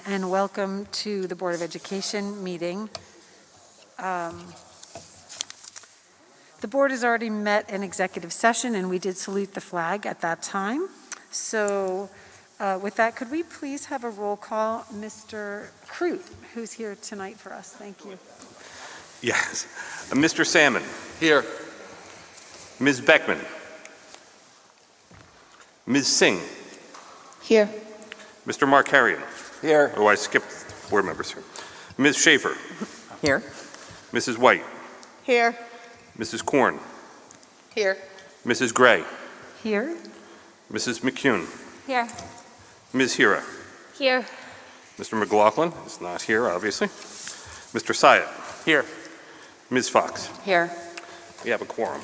And welcome to the Board of Education meeting. The board has already met in executive session and we did salute the flag at that time. So with that, could we please have a roll call? Mr. Crute, who's here tonight for us. Thank you. Yes. Mr. Salmon. Here. Ms. Beckman. Ms. Singh. Here. Mr. Markarian. Here. Oh, I skipped board members here. Ms. Schaefer. Here. Mrs. White. Here. Mrs. Korn. Here. Mrs. Gray. Here. Mrs. McCune. Here. Ms. Hira. Here. Mr. McLaughlin is not here, obviously. Mr. Syed. Here. Ms. Fox. Here. We have a quorum.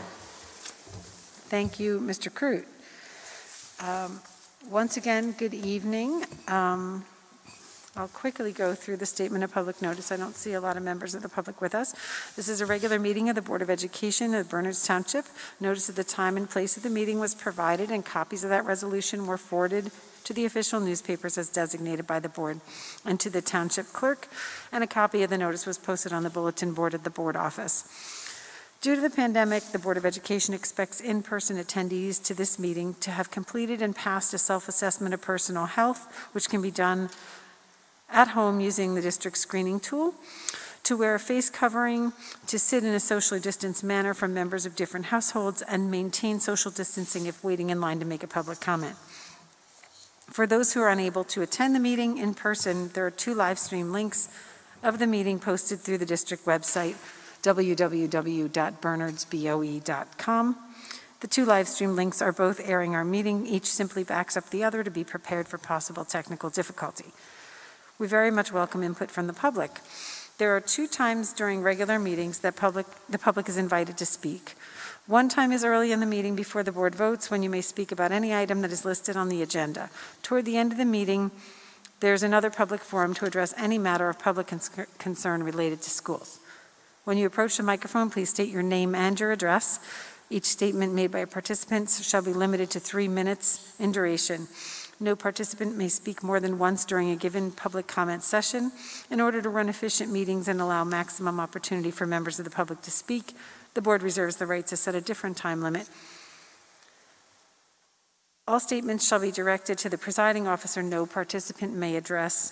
Thank you, Mr. Crute. Once again, good evening. I'll quickly go through the statement of public notice. I don't see a lot of members of the public with us. This is a regular meeting of the Board of Education of Bernards Township. Notice of the time and place of the meeting was provided, and copies of that resolution were forwarded to the official newspapers as designated by the board and to the township clerk, and a copy of the notice was posted on the bulletin board at the board office. Due to the pandemic, the Board of Education expects in-person attendees to this meeting to have completed and passed a self-assessment of personal health, which can be done at home using the district screening tool, to wear a face covering, to sit in a socially distanced manner from members of different households, and maintain social distancing if waiting in line to make a public comment. For those who are unable to attend the meeting in person, there are two live stream links of the meeting posted through the district website, www.bernardsboe.com. The two live stream links are both airing our meeting. Each simply backs up the other to be prepared for possible technical difficulty. We very much welcome input from the public. There are two times during regular meetings that the public is invited to speak. One time is early in the meeting before the board votes, when you may speak about any item that is listed on the agenda. Toward the end of the meeting, there's another public forum to address any matter of public concern related to schools. When you approach the microphone, please state your name and your address. Each statement made by a participant shall be limited to 3 minutes in duration. No participant may speak more than once during a given public comment session. In order to run efficient meetings and allow maximum opportunity for members of the public to speak, the board reserves the right to set a different time limit. All statements shall be directed to the presiding officer. No participant may address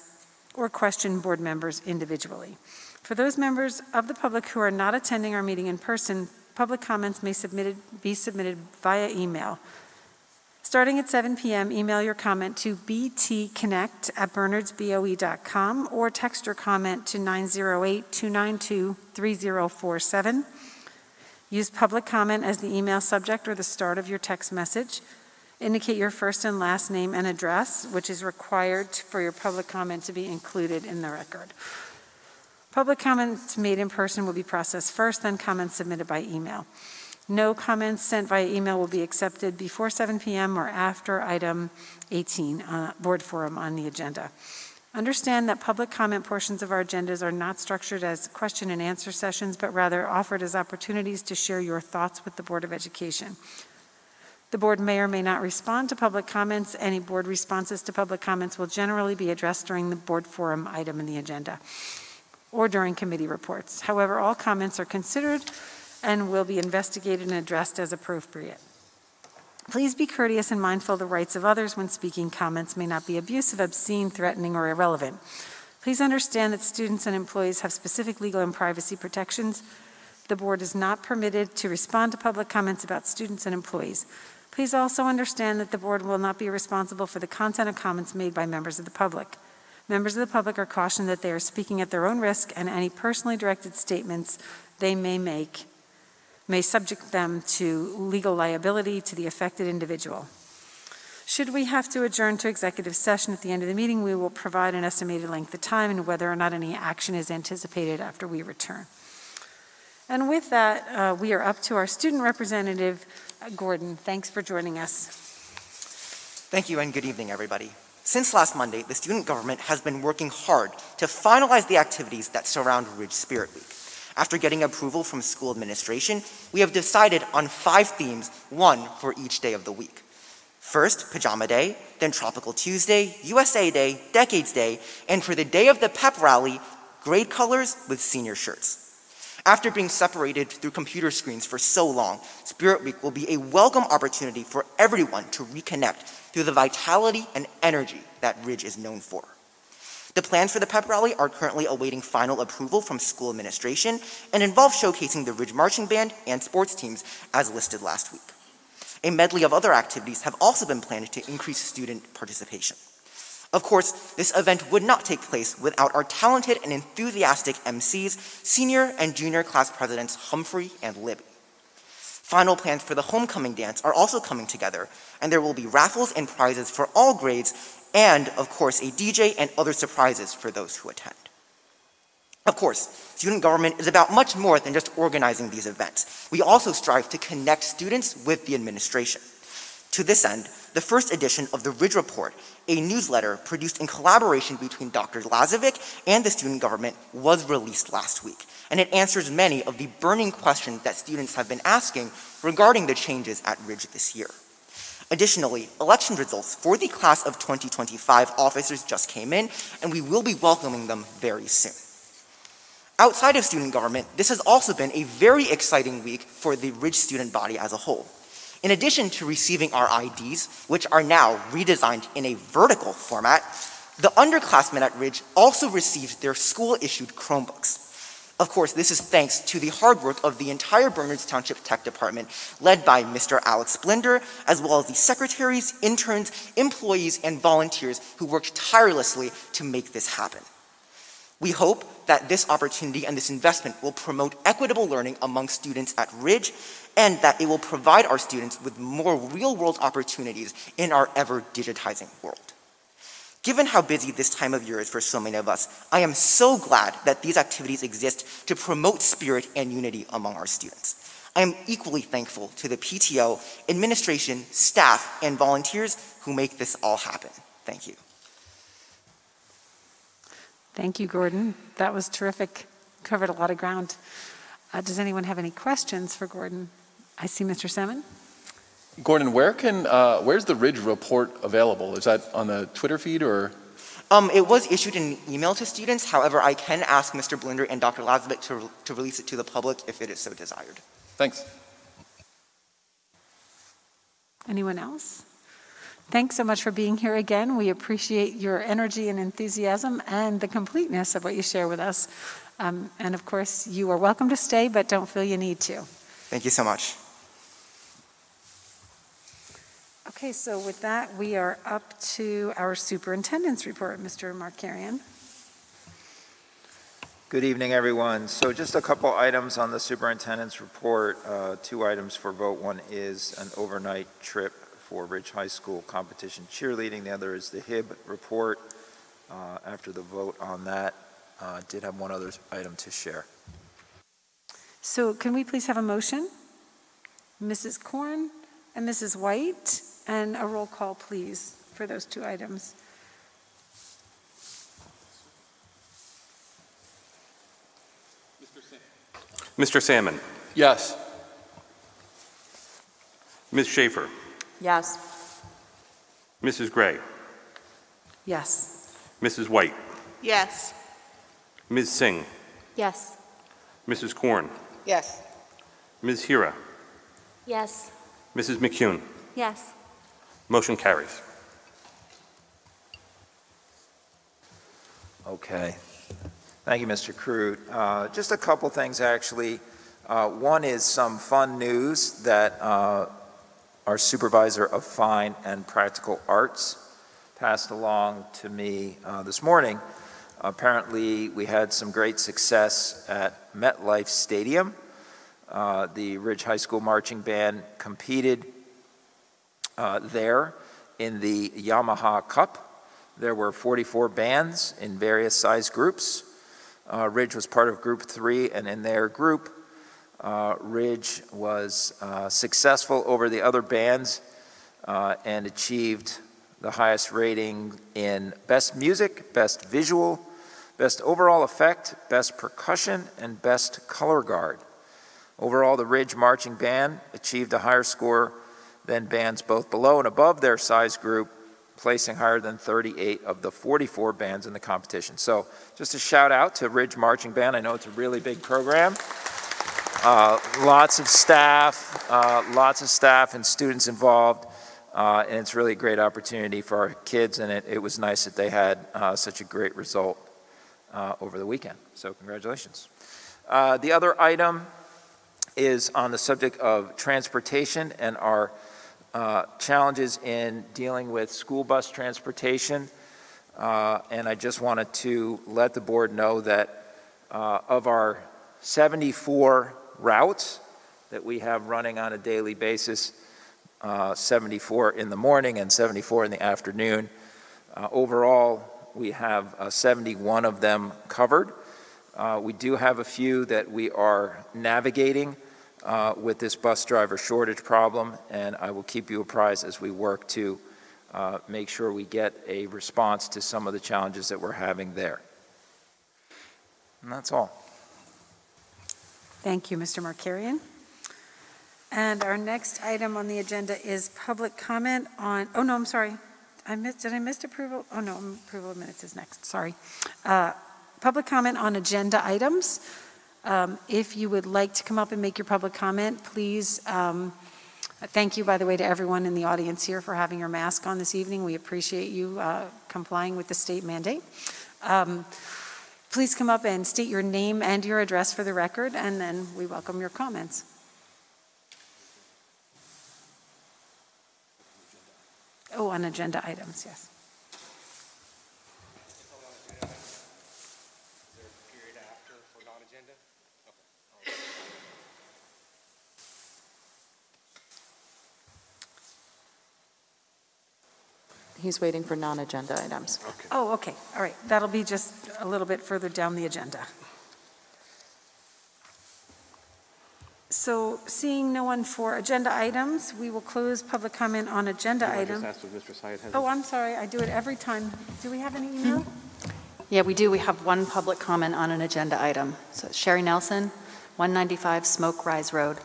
or question board members individually. For those members of the public who are not attending our meeting in person, public comments may be submitted via email. Starting at 7 p.m., email your comment to btconnect@bernardsboe.com or text your comment to 908-292-3047. Use public comment as the email subject or the start of your text message. Indicate your first and last name and address, which is required for your public comment to be included in the record. Public comments made in person will be processed first, then comments submitted by email. No comments sent via email will be accepted before 7 p.m. or after item 18, board forum on the agenda. Understand that public comment portions of our agendas are not structured as question and answer sessions, but rather offered as opportunities to share your thoughts with the Board of Education. The board may or may not respond to public comments. Any board responses to public comments will generally be addressed during the board forum item in the agenda or during committee reports. However, all comments are considered and will be investigated and addressed as appropriate. Please be courteous and mindful of the rights of others when speaking. Comments may not be abusive, obscene, threatening, or irrelevant. Please understand that students and employees have specific legal and privacy protections. The board is not permitted to respond to public comments about students and employees. Please also understand that the board will not be responsible for the content of comments made by members of the public. Members of the public are cautioned that they are speaking at their own risk, and any personally directed statements they may make may subject them to legal liability to the affected individual. Should we have to adjourn to executive session at the end of the meeting, we will provide an estimated length of time and whether or not any action is anticipated after we return. And with that, we are up to our student representative, Gordon. Thanks for joining us. Thank you and good evening, everybody. Since last Monday, the student government has been working hard to finalize the activities that surround Ridge Spirit Week. After getting approval from school administration, we have decided on 5 themes, one for each day of the week. First, Pajama Day, then Tropical Tuesday, USA Day, Decades Day, and for the day of the pep rally, grade colors with senior shirts. After being separated through computer screens for so long, Spirit Week will be a welcome opportunity for everyone to reconnect through the vitality and energy that Ridge is known for. The plans for the pep rally are currently awaiting final approval from school administration and involve showcasing the Ridge Marching Band and sports teams as listed last week. A medley of other activities have also been planned to increase student participation. Of course, this event would not take place without our talented and enthusiastic MCs, senior and junior class presidents Humphrey and Libby. Final plans for the homecoming dance are also coming together, and there will be raffles and prizes for all grades, and of course a DJ and other surprises for those who attend. Of course, student government is about much more than just organizing these events. We also strive to connect students with the administration. To this end, the first edition of the Ridge Report, a newsletter produced in collaboration between Dr. Lazovic and the student government, was released last week, and it answers many of the burning questions that students have been asking regarding the changes at Ridge this year. Additionally, election results for the class of 2025 officers just came in, and we will be welcoming them very soon. Outside of student government, this has also been a very exciting week for the Ridge student body as a whole. In addition to receiving our IDs, which are now redesigned in a vertical format, the underclassmen at Ridge also received their school-issued Chromebooks. Of course, this is thanks to the hard work of the entire Bernards Township Tech Department, led by Mr. Alex Blinder, as well as the secretaries, interns, employees, and volunteers who worked tirelessly to make this happen. We hope that this opportunity and this investment will promote equitable learning among students at Ridge, and that it will provide our students with more real-world opportunities in our ever-digitizing world. Given how busy this time of year is for so many of us, I am so glad that these activities exist to promote spirit and unity among our students. I am equally thankful to the PTO, administration, staff, and volunteers who make this all happen. Thank you. Thank you, Gordon. That was terrific. Covered a lot of ground. Does anyone have any questions for Gordon? I see Mr. Salmon. Gordon, where's the Ridge Report available? Is that on the Twitter feed or? It was issued in an email to students. However, I can ask Mr. Blinder and Dr. Lazovic to release it to the public if it is so desired. Thanks. Anyone else? Thanks so much for being here again. We appreciate your energy and enthusiasm and the completeness of what you share with us. And of course, you are welcome to stay, but don't feel you need to. Thank you so much. Okay, so with that, we are up to our superintendent's report, Mr. Markarian. Good evening, everyone. So just a couple items on the superintendent's report. 2 items for vote. One is an overnight trip for Ridge High School competition cheerleading. The other is the HIB report. After the vote on that, did have one other item to share. So can we please have a motion? Mrs. Korn and Mrs. White, and a roll call, please, for those 2 items. Mr. Salmon. Yes. Ms. Schaefer. Yes. Mrs. Gray. Yes. Mrs. White. Yes. Ms. Singh. Yes. Mrs. Korn. Yes. Ms. Hira. Yes. Mrs. McCune. Yes. Motion carries. Okay. Thank you, Mr. Crute. Just a couple things, actually. One is some fun news that our supervisor of fine and practical arts passed along to me this morning. Apparently, we had some great success at MetLife Stadium. The Ridge High School Marching Band competed there in the Yamaha Cup. There were 44 bands in various size groups. Ridge was part of Group 3, and in their group, Ridge was successful over the other bands and achieved the highest rating in Best Music, Best Visual, Best Overall Effect, Best Percussion, and Best Color Guard. Overall, the Ridge Marching Band achieved a higher score then bands both below and above their size group, placing higher than 38 of the 44 bands in the competition. So just a shout out to Ridge Marching Band. I know it's a really big program. Lots of staff and students involved, and it's really a great opportunity for our kids, and it was nice that they had such a great result over the weekend. So congratulations. The other item is on the subject of transportation and our challenges in dealing with school bus transportation. And I just wanted to let the board know that of our 74 routes that we have running on a daily basis, 74 in the morning and 74 in the afternoon. Overall, we have 71 of them covered. We do have a few that we are navigating with this bus driver shortage problem, and I will keep you apprised as we work to make sure we get a response to some of the challenges that we're having there. And that's all. Thank you, Mr. Markarian. And our next item on the agenda is public comment on, oh no, I'm sorry. Did I miss approval? Oh no, approval of minutes is next, sorry. Public comment on agenda items. If you would like to come up and make your public comment, please, thank you, by the way, to everyone in the audience here for having your mask on this evening. We appreciate you complying with the state mandate. Please come up and state your name and your address for the record, and then we welcome your comments. Oh, on agenda items, yes. He's waiting for non-agenda items. Okay. Oh, okay, all right. That'll be just a little bit further down the agenda. So seeing no one for agenda items, we will close public comment on agenda items. Just ask if Mr. Syed has Oh, I'm sorry, I do it every time. Do we have any email? Yeah, we do. We have one public comment on an agenda item. So Sherry Nelson, 195 Smoke Rise Road.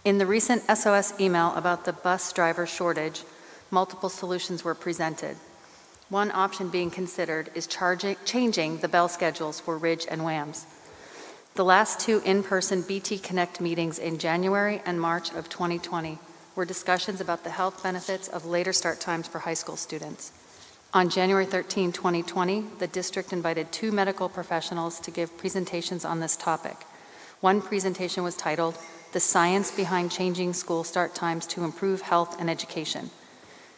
In the recent SOS email about the bus driver shortage, multiple solutions were presented. One option being considered is changing the bell schedules for Ridge and WAMS. The last two in-person BT Connect meetings in January and March of 2020 were discussions about the health benefits of later start times for high school students. On January 13, 2020, the district invited 2 medical professionals to give presentations on this topic. One presentation was titled, "The Science Behind Changing School Start Times to Improve Health and Education."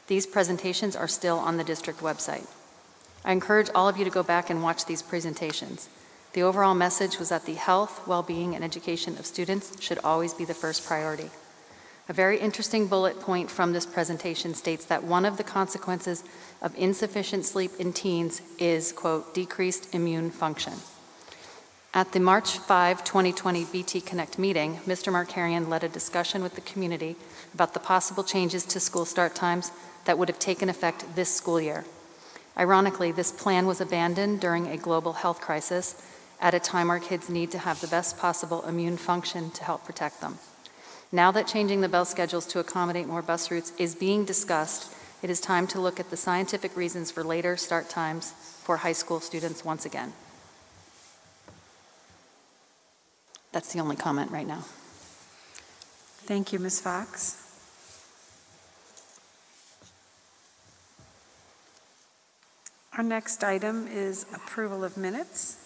These presentations are still on the district website. I encourage all of you to go back and watch these presentations. The overall message was that the health, well-being, and education of students should always be the first priority. A very interesting bullet point from this presentation states that one of the consequences of insufficient sleep in teens is, quote, decreased immune function. At the March 5, 2020 BT Connect meeting, Mr. Markarian led a discussion with the community about the possible changes to school start times that would have taken effect this school year. Ironically, this plan was abandoned during a global health crisis at a time our kids need to have the best possible immune function to help protect them. Now that changing the bell schedules to accommodate more bus routes is being discussed, it is time to look at the scientific reasons for later start times for high school students once again. That's the only comment right now. Thank you, Ms. Fox. Our next item is approval of minutes.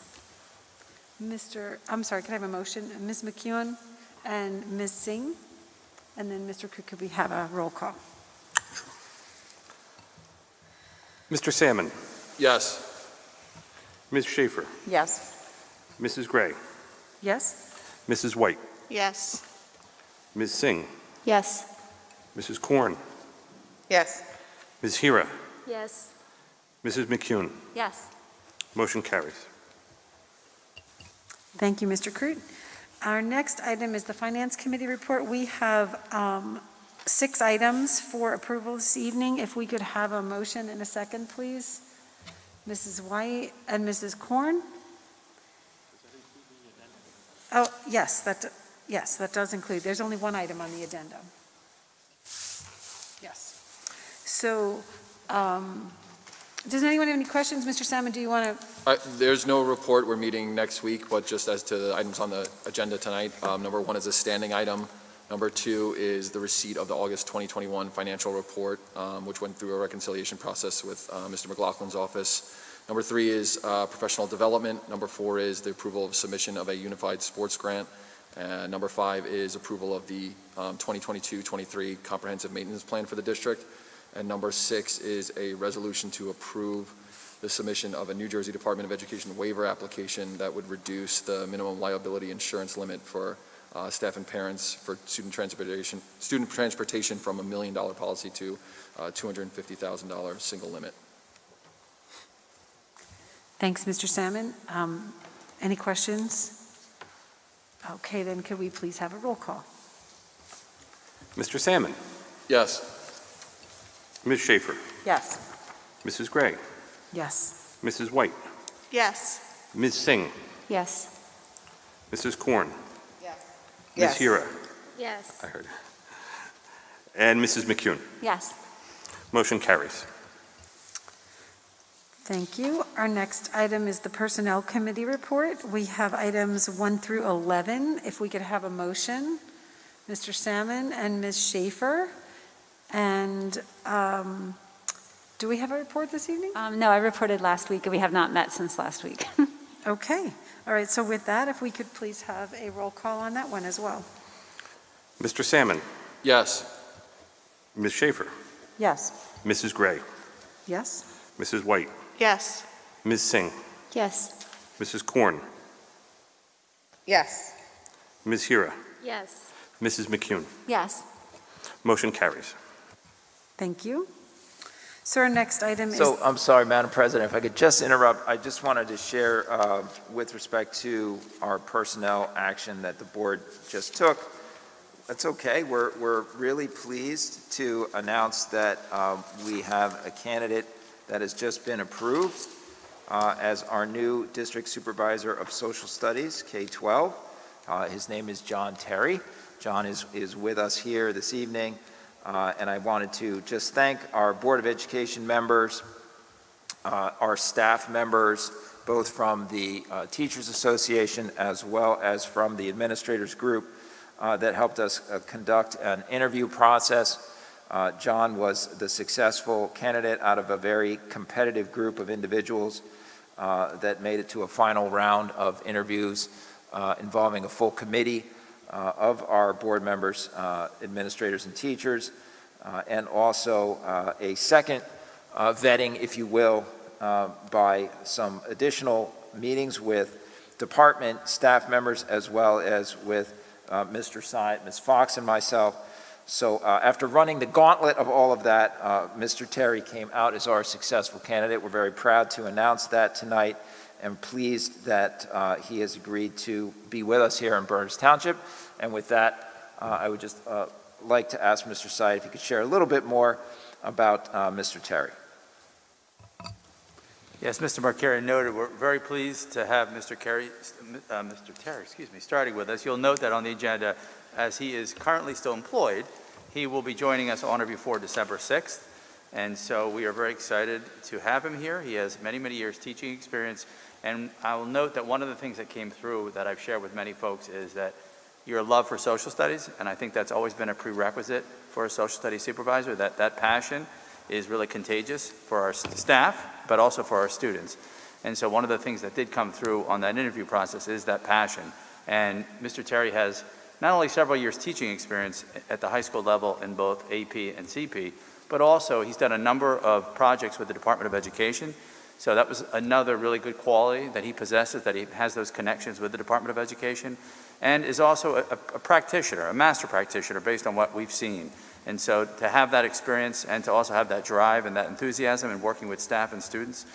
I'm sorry, can I have a motion? Ms. McEwen and Ms. Singh, and then Mr. Cook, could we have a roll call? Mr. Salmon, Yes. Ms. Schaefer, Yes. Mrs. Gray, Yes? Mrs. White, Yes. Ms. Singh, Yes. Mrs. Korn, Yes. Ms. Hira, Yes. Mrs. McCune. Yes. Motion carries. Thank you, Mr. Crute. Our next item is the Finance Committee report. We have 6 items for approval this evening. If we could have a motion in a second, please. Mrs. White and Mrs. Korn. Oh, yes, that does include. There's only one item on the addendum. Yes. So, does anyone have any questions? Mr. Salmon, do you want to? There's no report. We're meeting next week, but just as to the items on the agenda tonight, number 1 is a standing item. Number 2 is the receipt of the August 2021 financial report, which went through a reconciliation process with Mr. McLaughlin's office. Number 3 is professional development. Number 4 is the approval of submission of a unified sports grant. And number 5 is approval of the 2022-23 comprehensive maintenance plan for the district. And number 6 is a resolution to approve the submission of a New Jersey Department of Education waiver application that would reduce the minimum liability insurance limit for staff and parents for student transportation from $1 million policy to $250,000 single limit. Thanks, Mr. Salmon. Any questions? Okay, then could we please have a roll call? Mr. Salmon. Yes. Ms. Schaefer. Yes. Mrs. Gray. Yes. Mrs. White. Yes. Ms. Singh. Yes. Mrs. Korn. Yes. Ms. Hira. Yes. I heard. And Mrs. McCune. Yes. Motion carries. Thank you. Our next item is the Personnel Committee report. We have items 1 through 11. If we could have a motion, Mr. Salmon and Ms. Schaefer. And do we have a report this evening? No, I reported last week, and we have not met since last week. Okay. All right. So with that, if we could please have a roll call on that one as well. Mr. Salmon. Yes. Ms. Schaefer. Yes. Mrs. Gray. Yes? Mrs. White. Yes. Ms. Singh. Yes. Mrs. Korn. Yes. Ms. Hira. Yes. Mrs. McCune. Yes. Motion carries. Thank you. So our next item is... So, I'm sorry, Madam President, if I could just interrupt, I just wanted to share with respect to our personnel action that the board just took. That's okay. We're really pleased to announce that we have a candidate that has just been approved as our new District Supervisor of Social Studies, K-12. His name is John Terry. John is with us here this evening. And I wanted to just thank our Board of Education members, our staff members, both from the Teachers Association as well as from the administrators group that helped us conduct an interview process. John was the successful candidate out of a very competitive group of individuals that made it to a final round of interviews involving a full committee of our board members, administrators, and teachers, and also a second vetting, if you will, by some additional meetings with department staff members as well as with Mr. Syatt, Ms. Fox, and myself. So after running the gauntlet of all of that, Mr. Terry came out as our successful candidate. We're very proud to announce that tonight and pleased that he has agreed to be with us here in Berners Township. And with that, I would just like to ask Mr. Syatt if he could share a little bit more about Mr. Terry. Yes, Mr. Markarian noted, we're very pleased to have Mr. Terry, starting with us. You'll note that on the agenda, as he is currently still employed, he will be joining us on or before December 6th. And so we are very excited to have him here. He has many, many years teaching experience. And I will note that one of the things that came through that I've shared with many folks is that your love for social studies, and I think that's always been a prerequisite for a social studies supervisor, that passion is really contagious for our staff, but also for our students. And so one of the things that did come through on that interview process is that passion. And Mr. Terry has not only several years teaching experience at the high school level in both AP and CP, but also he's done a number of projects with the Department of Education. So that was another really good quality that he possesses, that he has those connections with the Department of Education, and is also a practitioner, a master practitioner based on what we've seen. And so to have that experience and to also have that drive and that enthusiasm in working with staff and students,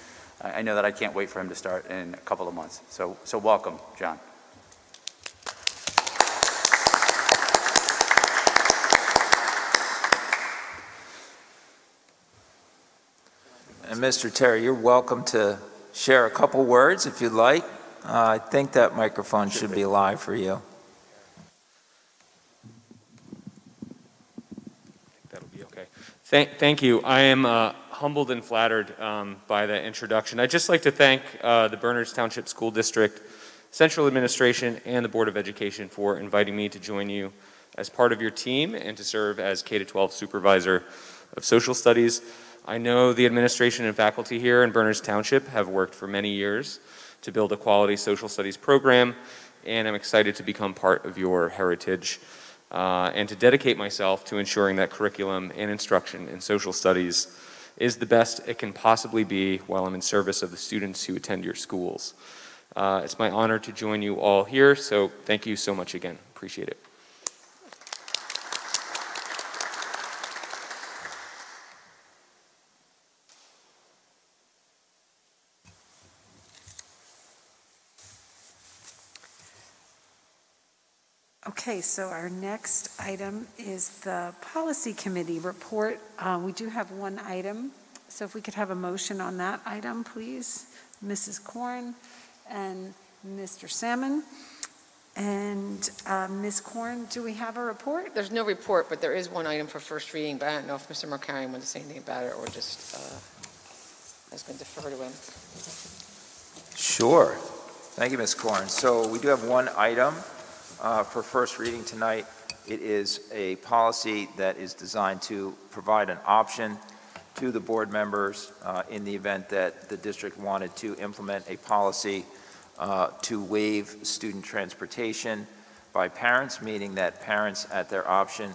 I know that I can't wait for him to start in a couple of months. So welcome, John. And Mr. Terry, you're welcome to share a couple words if you'd like. I think that microphone should be live for you. that'll be okay. Thank you. I am humbled and flattered by the introduction. I'd just like to thank the Berners Township School District, Central Administration, and the Board of Education for inviting me to join you as part of your team and to serve as K-12 Supervisor of Social Studies. I know the administration and faculty here in Berners Township have worked for many years to build a quality social studies program, and I'm excited to become part of your heritage and to dedicate myself to ensuring that curriculum and instruction in social studies is the best it can possibly be while I'm in service of the students who attend your schools. It's my honor to join you all here, so thank you so much again. Appreciate it. Okay, so our next item is the Policy Committee report. We do have one item, so if we could have a motion on that item, please. Mrs. Korn and Mr. Salmon. And Ms. Korn, do we have a report? There's no report, but there is one item for first reading, but I don't know if Mr. Markarian wanted to say anything about it or just I was going to defer to him. Sure. Thank you, Ms. Korn. So we do have one item for first reading tonight. It is a policy that is designed to provide an option to the board members in the event that the district wanted to implement a policy to waive student transportation by parents, meaning that parents at their option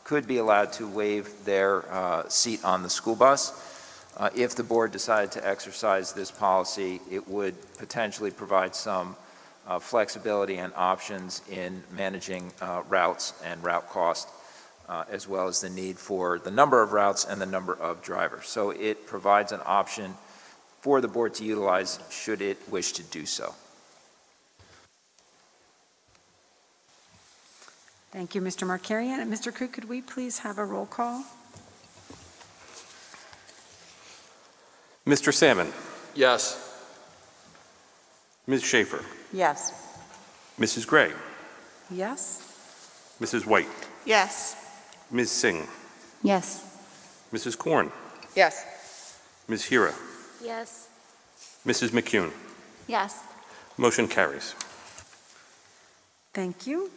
could be allowed to waive their seat on the school bus. If the board decided to exercise this policy, it would potentially provide some flexibility and options in managing routes and route cost, as well as the need for the number of routes and the number of drivers. So it provides an option for the board to utilize should it wish to do so. Thank you, Mr. Markarian. And Mr. Crew, could we please have a roll call? Mr. Salmon. Yes. Ms. Schaefer. Yes. Mrs. Gray. Yes. Mrs. White. Yes. Ms. Singh. Yes. Mrs. Korn. Yes. Ms. Hira. Yes. Mrs. McCune. Yes. Motion carries. Thank you.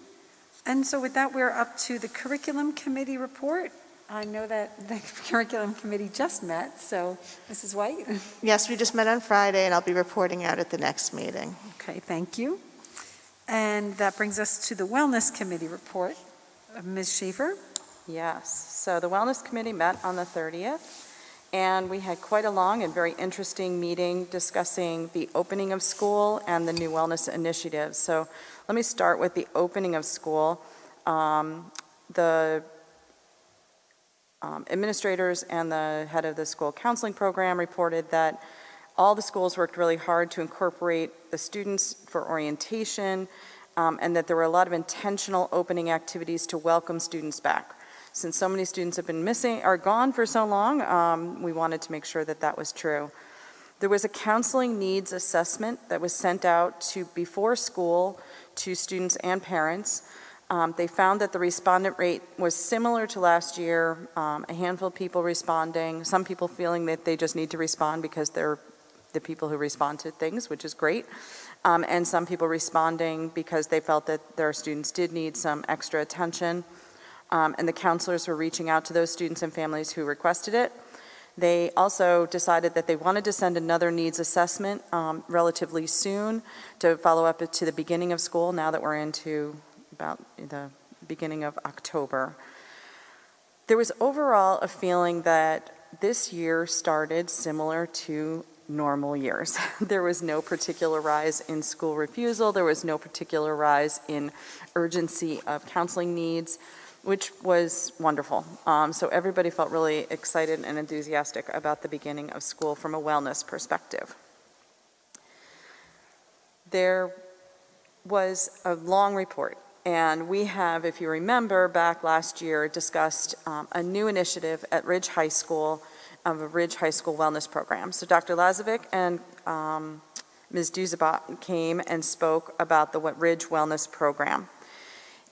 And so with that, we're up to the Curriculum Committee report. I know that the Curriculum Committee just met, so Mrs. White? Yes, we just met on Friday, and I'll be reporting out at the next meeting. Okay, thank you. And that brings us to the Wellness Committee report. Ms. Schaefer? Yes, so the Wellness Committee met on the 30th, and we had quite a long and very interesting meeting discussing the opening of school and the new wellness initiatives. So let me start with the opening of school. The administrators and the head of the school counseling program reported that all the schools worked really hard to incorporate the students for orientation, and that there were a lot of intentional opening activities to welcome students back. Since so many students have been gone for so long, we wanted to make sure that that was true. There was a counseling needs assessment that was sent out before school to students and parents. They found that the respondent rate was similar to last year, a handful of people responding, some people feeling that they just need to respond because they're the people who respond to things, which is great, and some people responding because they felt that their students did need some extra attention, and the counselors were reaching out to those students and families who requested it. They also decided that they wanted to send another needs assessment relatively soon to follow up to the beginning of school, now that we're into about the beginning of October. There was overall a feeling that this year started similar to normal years. There was no particular rise in school refusal. There was no particular rise in urgency of counseling needs, which was wonderful. So everybody felt really excited and enthusiastic about the beginning of school from a wellness perspective. There was a long report. And we have, if you remember, back last year discussed a new initiative at Ridge High School of a Ridge High School wellness program. So Dr. Lazovic and Ms. Duzabot came and spoke about the Ridge Wellness Program.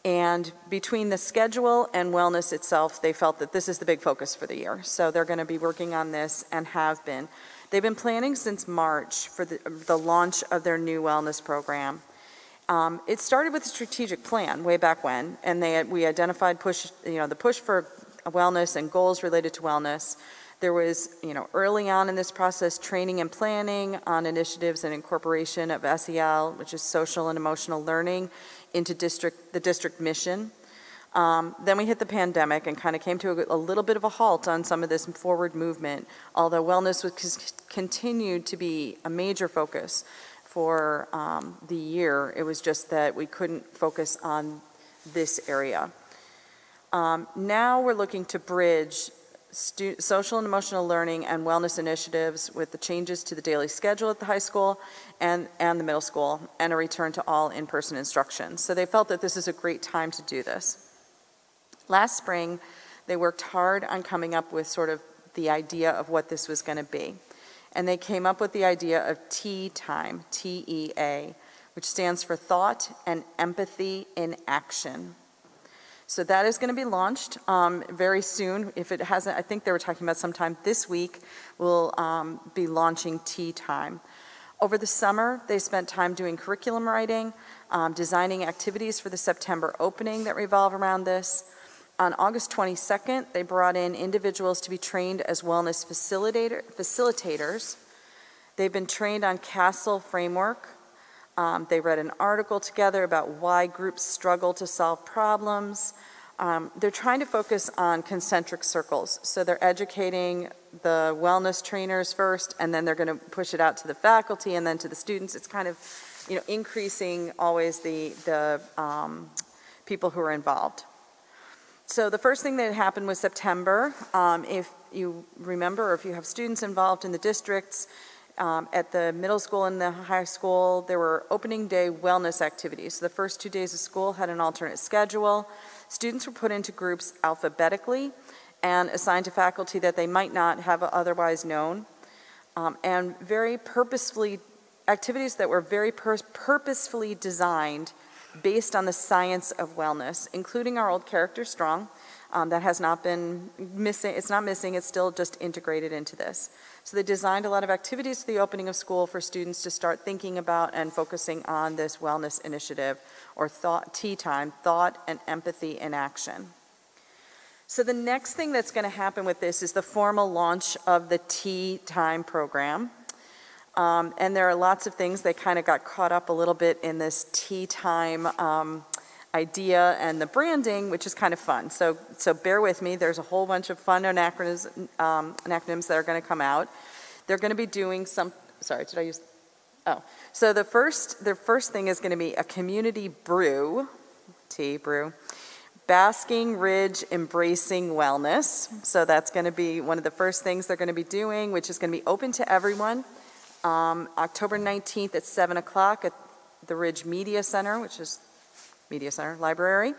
And between the schedule and wellness itself, they felt that this is the big focus for the year. So they're going to be working on this and have been. They've been planning since March for the launch of their new wellness program. It started with a strategic plan way back when, and we identified the push for wellness and goals related to wellness. There was, early on in this process, training and planning on initiatives and incorporation of SEL, which is social and emotional learning, into the district mission. Then we hit the pandemic and kind of came to a little bit of a halt on some of this forward movement, although wellness was continued to be a major focus for the year. It was just that we couldn't focus on this area. Now we're looking to bridge social and emotional learning and wellness initiatives with the changes to the daily schedule at the high school and the middle school, and a return to all in-person instruction. So they felt that this is a great time to do this. Last spring, they worked hard on coming up with sort of the idea of what this was going to be. And they came up with the idea of T-Time, TEA, which stands for Thought and Empathy in Action. So that is going to be launched very soon. If it hasn't, I think they were talking about sometime this week, we'll be launching T-Time. Over the summer, they spent time doing curriculum writing, designing activities for the September opening that revolve around this. On August 22nd, they brought in individuals to be trained as wellness facilitators. They've been trained on CASTLE framework. They read an article together about why groups struggle to solve problems. They're trying to focus on concentric circles. So they're educating the wellness trainers first, and then they're going to push it out to the faculty and then to the students. It's kind of, increasing always the people who are involved. So the first thing that happened was September. If you remember, or if you have students involved in the districts, at the middle school and the high school, there were opening day wellness activities. So the first 2 days of school had an alternate schedule. Students were put into groups alphabetically and assigned to faculty that they might not have otherwise known. And very purposefully, activities that were very purposefully designed based on the science of wellness, including our old character Strong. That has not been missing, it's not missing, it's still just integrated into this. So they designed a lot of activities for the opening of school for students to start thinking about and focusing on this wellness initiative, or T-Time, Thought and Empathy in Action. So the next thing that's going to happen with this is the formal launch of the T-Time program. And there are lots of things. They kind of got caught up a little bit in this T-Time idea and the branding, which is kind of fun. So bear with me. There's a whole bunch of fun acronyms that are going to come out. They're going to be doing some, sorry, did I use, oh. So the first thing is going to be a community brew, brew, Basking Ridge Embracing Wellness. So that's going to be one of the first things they're going to be doing, which is going to be open to everyone. October 19th at 7 o'clock at the Ridge Media Center, which is Media Center Library.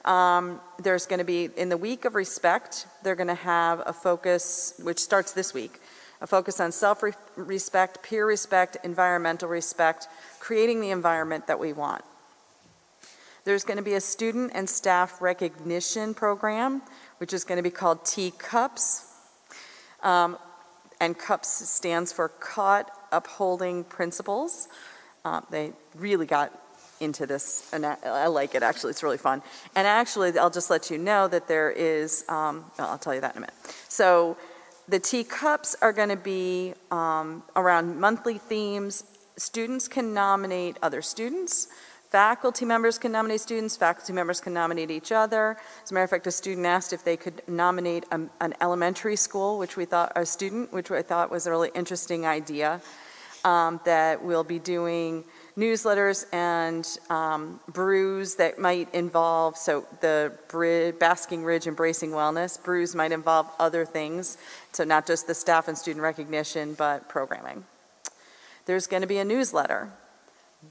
There's going to be, in the Week of Respect, they're going to have a focus, which starts this week, a focus on self-respect, peer respect, environmental respect, creating the environment that we want. There's going to be a student and staff recognition program, which is going to be called T-Cups. And CUPS stands for Caught Upholding Principles. They really got into this, and I like it, actually. It's really fun. And actually, I'll just let you know that there is, I'll tell you that in a minute. So the T-Cups are going to be around monthly themes. Students can nominate other students. Faculty members can nominate students. Faculty members can nominate each other. As a matter of fact, a student asked if they could nominate an elementary school, which we thought was a really interesting idea. That we'll be doing newsletters and brews that might involve, so the Basking Ridge Embracing Wellness, brews might involve other things, so not just the staff and student recognition, but programming. There's going to be a newsletter,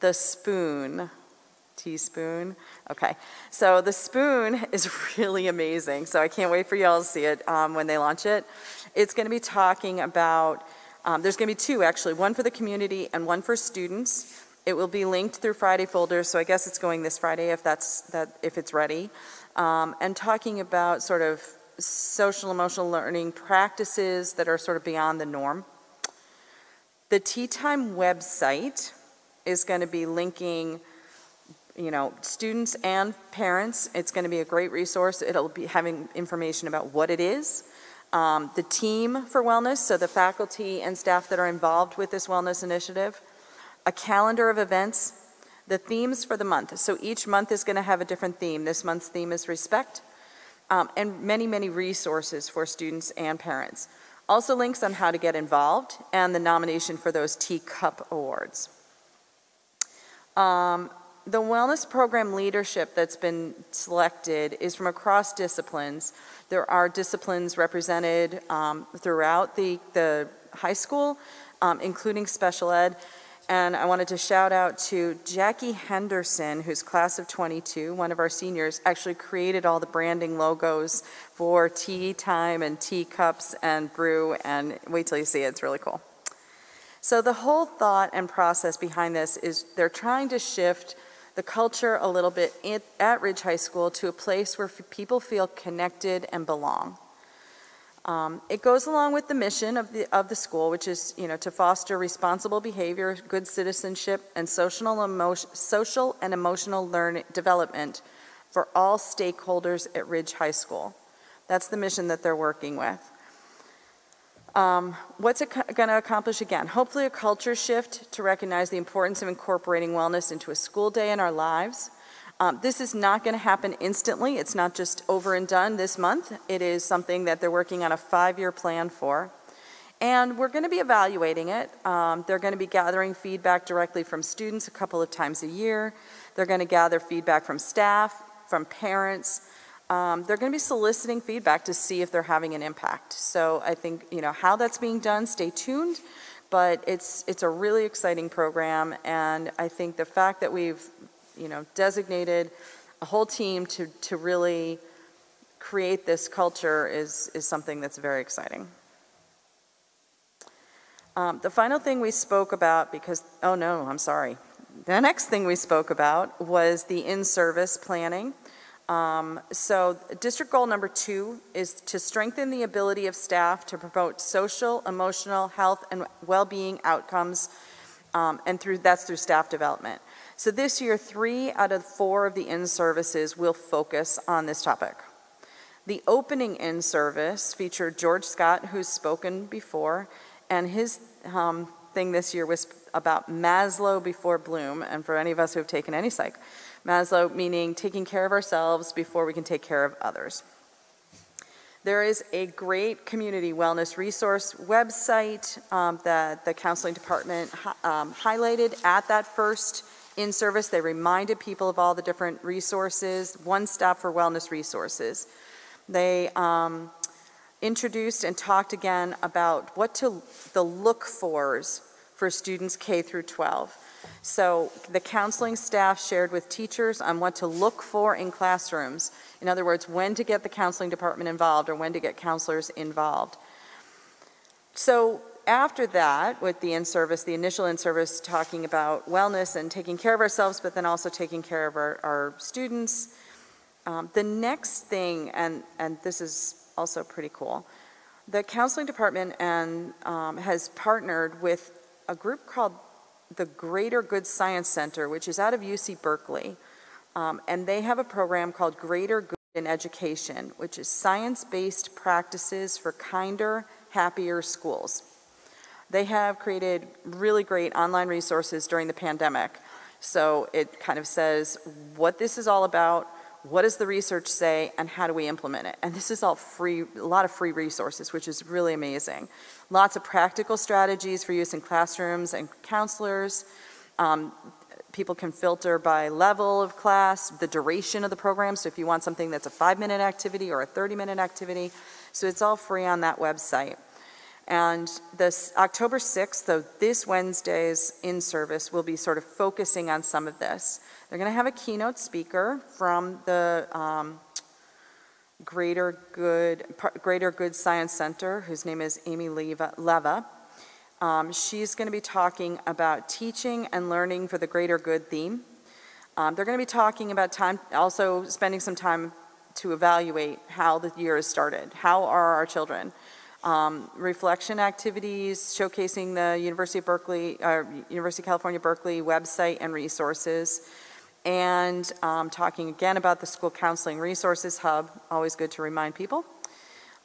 The Spoon, teaspoon, okay. So The Spoon is really amazing, so I can't wait for y'all to see it when they launch it. It's going to be talking about, there's going to be two actually, one for the community and one for students. It will be linked through Friday folders, so I guess it's going this Friday if it's ready. And talking about sort of social emotional learning practices that are sort of beyond the norm. The Tea Time website is going to be linking, students and parents. It's going to be a great resource. It'll be having information about what it is. The team for wellness, so the faculty and staff that are involved with this wellness initiative. A calendar of events, the themes for the month. So each month is going to have a different theme. This month's theme is respect, and many, many resources for students and parents. Also links on how to get involved and the nomination for those Teacup Awards. The wellness program leadership that's been selected is from across disciplines. There are disciplines represented throughout the high school, including special ed. And I wanted to shout out to Jackie Henderson, who's class of 22, one of our seniors, actually created all the branding logos for tea time and teacups and brew, and wait till you see it, it's really cool. So the whole thought and process behind this is they're trying to shift the culture a little bit at Ridge High School to a place where people feel connected and belong. It goes along with the mission of the school, which is, to foster responsible behavior, good citizenship, and social and emotional development for all stakeholders at Ridge High School. That's the mission that they're working with. What's it going to accomplish again? Hopefully a culture shift to recognize the importance of incorporating wellness into a school day in our lives. This is not going to happen instantly. It's not just over and done this month. It is something that they're working on a 5-year plan for. And we're going to be evaluating it. They're going to be gathering feedback directly from students a couple of times a year. They're going to gather feedback from staff, from parents. They're going to be soliciting feedback to see if they're having an impact. So I think, how that's being done, stay tuned. But it's a really exciting program. And I think the fact that we've designated a whole team to really create this culture is something that's very exciting. The final thing we spoke about, the next thing we spoke about was the in-service planning. So district goal number 2 is to strengthen the ability of staff to promote social, emotional, health, and well-being outcomes, and that's through staff development. So this year, 3 out of 4 of the in-services will focus on this topic. The opening in-service featured George Scott, who's spoken before, and his thing this year was about Maslow before Bloom, and for any of us who have taken any psych, Maslow meaning taking care of ourselves before we can take care of others. There is a great community wellness resource website that the counseling department highlighted at that first in-service. They reminded people of all the different resources, one stop for wellness resources. They introduced and talked again about the look-fors for students K through 12. So the counseling staff shared with teachers on what to look for in classrooms. In other words, when to get the counseling department involved or when to get counselors involved. So after that, with the in-service, the initial in-service talking about wellness and taking care of ourselves, but then also taking care of our students. The next thing, and this is also pretty cool, the counseling department has partnered with a group called the Greater Good Science Center, which is out of UC Berkeley. And they have a program called Greater Good in Education, which is science-based practices for kinder, happier schools. They have created really great online resources during the pandemic. So it kind of says what this is all about, what does the research say, and how do we implement it? And this is all free, a lot of free resources, which is really amazing. Lots of practical strategies for use in classrooms and counselors. People can filter by level of class, the duration of the program. So if you want something that's a 5-minute activity or a 30-minute activity. So it's all free on that website. And this October 6th, so this Wednesday's in-service, will be sort of focusing on some of this. They're going to have a keynote speaker from the Greater Good Science Center, whose name is Amy Leva. She's going to be talking about teaching and learning for the greater good theme. They're going to be talking about time, also spending some time to evaluate how the year has started. How are our children? Reflection activities, showcasing the University of California, Berkeley website and resources, and talking again about the School Counseling Resources Hub, always good to remind people.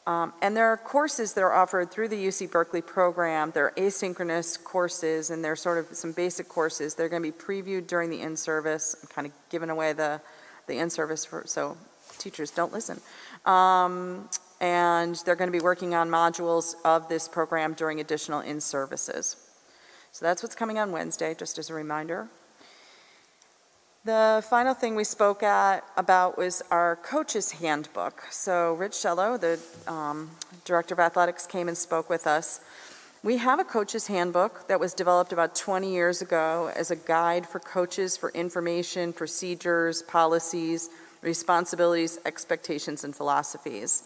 And there are courses that are offered through the UC Berkeley program. They're asynchronous courses, and they're sort of some basic courses. They're going to be previewed during the in-service. I'm kind of giving away the in-service so teachers don't listen. And they're going to be working on modules of this program during additional in-services. So that's what's coming on Wednesday, just as a reminder. The final thing we spoke about was our coach's handbook. So Rich Shello, the Director of Athletics, came and spoke with us. We have a coach's handbook that was developed about 20 years ago as a guide for coaches for information, procedures, policies, responsibilities, expectations, and philosophies.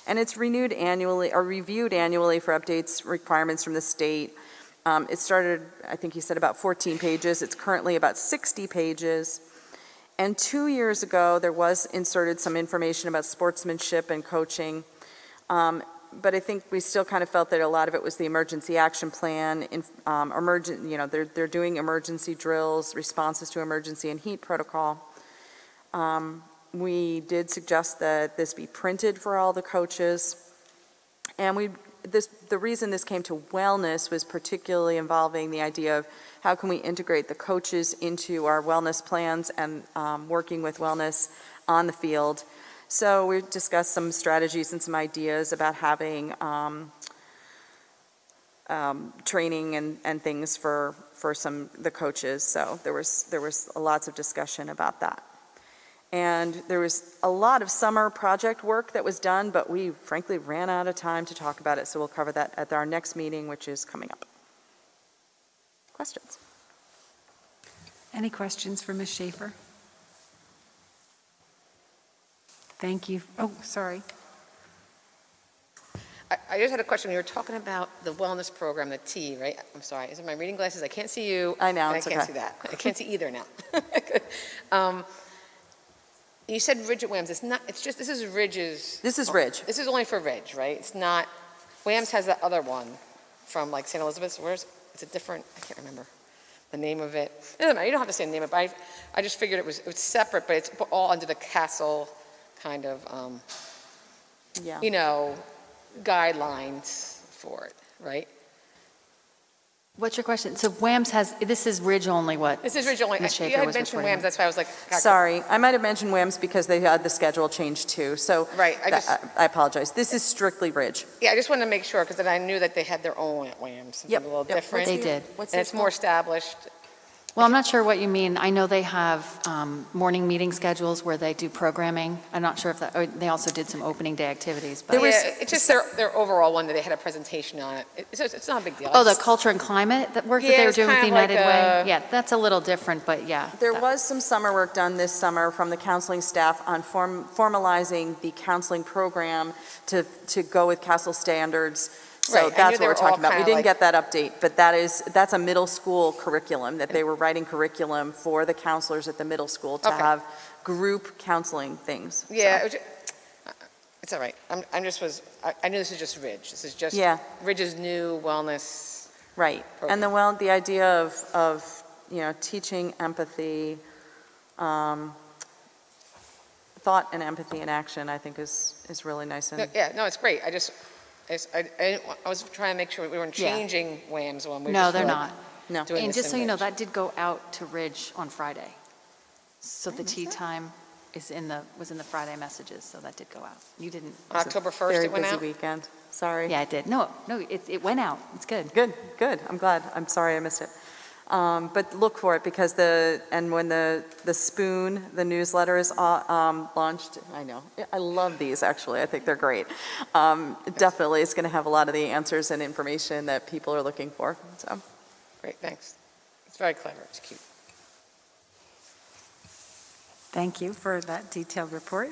And it's renewed annually, or reviewed annually for updates, requirements from the state. It started, I think he said, about 14 pages. It's currently about 60 pages. And 2 years ago, there was inserted some information about sportsmanship and coaching. But I think we still kind of felt that a lot of it was the emergency action plan. They're doing emergency drills, responses to emergency and heat protocol. We did suggest that this be printed for all the coaches. And the reason this came to wellness was particularly involving the idea of how can we integrate the coaches into our wellness plans and working with wellness on the field. So we discussed some strategies and some ideas about having training and things for the coaches. So there was lots of discussion about that. And there was a lot of summer project work that was done, but we frankly ran out of time to talk about it, so we'll cover that at our next meeting, which is coming up. Questions? Any questions for Ms. Schaefer? Thank you. Oh, sorry. I just had a question. You were talking about the wellness program, the T, right? I'm sorry. Is it my reading glasses? I can't see you. I know, and it's I can't okay. see that. I can't see either now. You said Ridge at WAMS. It's not, it's just, this is Ridge's. This is Ridge. This is only for Ridge, right? It's not, WAMS has that other one from like St. Elizabeth's. It's a different, I can't remember the name of it. It doesn't matter. You don't have to say the name of it, but I just figured it was separate, but it's all under the Castle kind of, guidelines for it, right? What's your question? So WAMS has, this is Ridge only what? This is Ridge only. Ms. You Schaefer had was mentioned reporting WAMS, that's why I was like. Sorry, I might have mentioned WAMS because they had the schedule changed too. So right, I apologize. This is strictly Ridge. Yeah, I just wanted to make sure because then I knew that they had their own at WAMS. Something a little different. They did. And it's more established. Well, I'm not sure what you mean. I know they have morning meeting schedules where they do programming. I'm not sure if that, or they also did some opening day activities. But It's just their overall one that they had a presentation on it. It's not a big deal. Oh, the culture and climate, that work that they were doing with the United Way? Yeah, that's a little different, but yeah. There was some summer work done this summer from the counseling staff on formalizing the counseling program to go with Castle standards. So that's what we're talking about. We didn't get that update, but that's a middle school curriculum that they were writing curriculum for the counselors at the middle school to have group counseling things. Yeah, it's all right. I knew this is just Ridge. This is just Ridge's new wellness. Right, program. And the idea of teaching empathy, thought and empathy in action, I think is really nice. And it's great. I was trying to make sure we weren't changing WAMS one. No, they're not. No. And just so you know, that did go out to Ridge on Friday. So the tea time was in the Friday messages, so that did go out. You didn't. October 1st it went out? Very busy weekend. Sorry. Yeah, it did. No, it went out. It's good. Good. I'm glad. I'm sorry I missed it. But look for it because when the Spoon, the newsletter is launched, I know. I love these actually. I think they're great. Definitely it's going to have a lot of the answers and information that people are looking for. So. Great, thanks. It's very clever. It's cute. Thank you for that detailed report.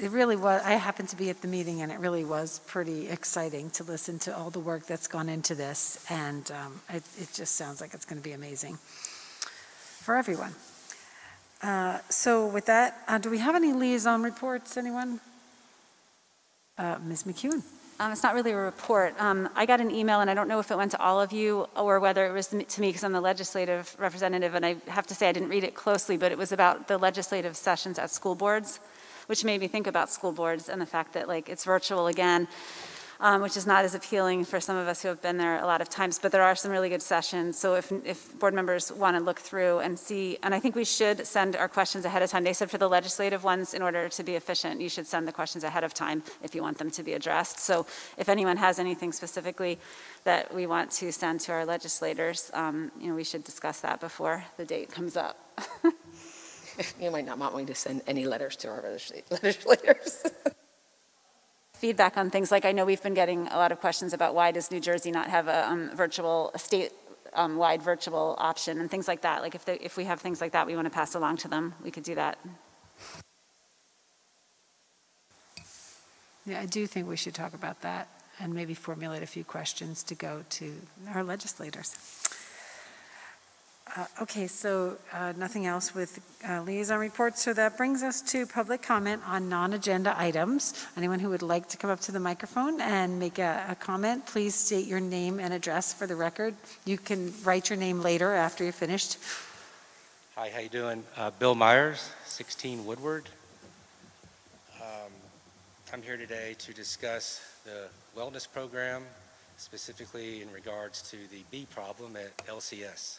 it really was, I happened to be at the meeting, and it really was pretty exciting to listen to all the work that's gone into this, and it just sounds like it's going to be amazing for everyone. So with that, do we have any liaison reports, anyone? Ms. McEwen? It's not really a report. I got an email, and I don't know if it went to all of you or whether it was to me because I'm the legislative representative, and I have to say I didn't read it closely, but it was about the legislative sessions at school boards, which made me think about school boards and the fact that like it's virtual again, which is not as appealing for some of us who have been there a lot of times, but there are some really good sessions. So if board members want to look through and see, and I think we should send our questions ahead of time. They said for the legislative ones, in order to be efficient, you should send the questions ahead of time if you want them to be addressed. So if anyone has anything specifically that we want to send to our legislators, we should discuss that before the date comes up. You might not want me to send any letters to our legislators. Feedback on things like I know we've been getting a lot of questions about why does New Jersey not have a state-wide virtual option and things like that. Like if we have things like that we want to pass along to them, we could do that. Yeah, I do think we should talk about that and maybe formulate a few questions to go to our legislators. Okay, so nothing else with liaison reports. So that brings us to public comment on non-agenda items. Anyone who would like to come up to the microphone and make a comment, please state your name and address for the record. You can write your name later after you're finished. Hi, how you doing? Bill Myers, 16 Woodward. I'm here today to discuss the wellness program, specifically in regards to the bee problem at LCS.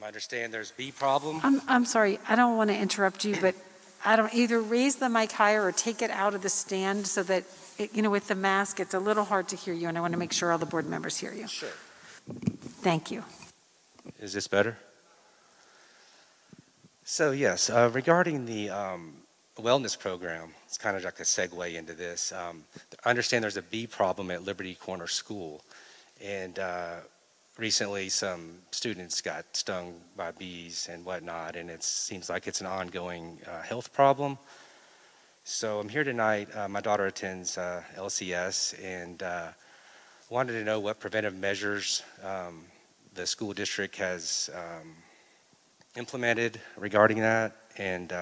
I understand there's bee problem. I'm sorry, I don't want to interrupt you, but I don't either raise the mic higher or take it out of the stand so that, with the mask, it's a little hard to hear you, and I want to make sure all the board members hear you. Sure. Thank you. Is this better? So yes, regarding the wellness program, it's kind of like a segue into this. I understand there's a bee problem at Liberty Corner School, and recently some students got stung by bees and whatnot, and it seems like it's an ongoing health problem. So I'm here tonight. My daughter attends LCS, and wanted to know what preventive measures the school district has implemented regarding that, and